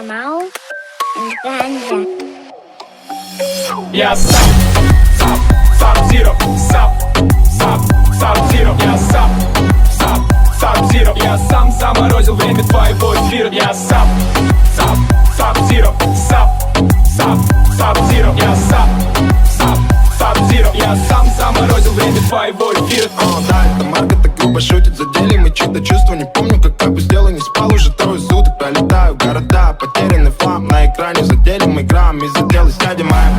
Kamau and Ganja. Я сап Sub-Zero, Sub-Zero. Я Sub-Zero. Я сам заморозил время твоего эфира. Я Sub-Zero, Sub-Zero. Я Sub-Zero. Я сам заморозил время твоего эфира. Да, это Марка так грубо шутит, задели мы чьи-то чувства. Не помню, как так сделал, не спал уже трое суток. Пролетаю города, потерянный флам на экране. Задели мы грамм, из-за дела сядя моя.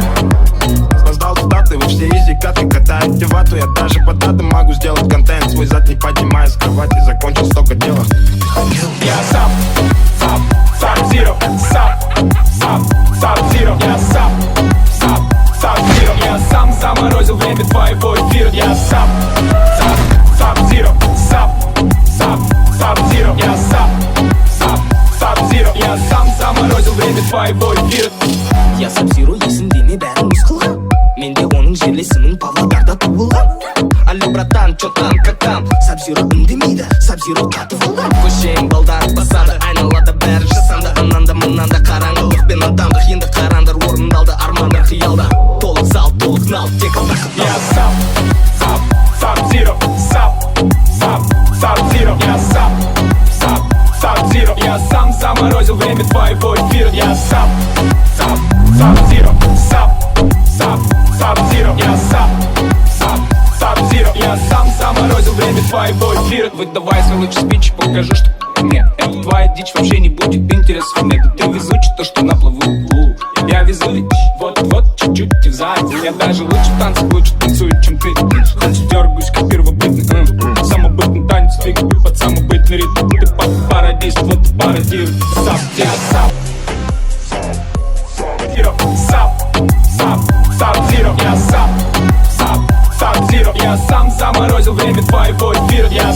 Создал цитаты, вы все изи, катки катаете вату. Я даже по датам могу сделать контент. Свой зад не поднимая с кровати, закончил столько дела. Я Sub-Zero, Sub-Zero. Я Sub-Zero. Я сам заморозил время твоего эфира. Я Sub-Zero, Sub-Zero. Я Sub-Zero. Я сам заморозил время твоего эфира. Я Sub-Zero есімдеме бәрі мұз қылған. Менде оның жерлесімін Павлодарда туылған. Алло, братан, чё там, как там? Sub-Zero үндемейді, Sub-Zero қатып алған. Көшең балдар басады, айналада бәрі жасанды. Ананда мұнанда қараңғылық пен адамдық. Енді қарандар орындалды, армандар қиялда. Толық зал, толық нал, тек бақыт. Я Sub-Zero, Sub-Zero. Я Sub-Zero. Я сам заморозил время твоего эфира. Я Sub-Zero, Sub-Zero. Я Sub-Zero. Я сам заморозил время твоего эфира. Выдавай свой лучший спич, покажу, что мне это твоя дичь вообще не будет интересов. Нет, ты везучий, то, что на плаву. Я везу, вот-вот, чуть-чуть и сзади. Я даже лучше в танцах, лучше танцую, чем ты. Танцы дергаюсь, как первобытный. Самобытный танец, двигаю под самобытный ритм. Ты пародист, вот ты пародируй. Я Sub-Zero. Я Sub-Zero. Я сам заморозил время твоего эфира. Я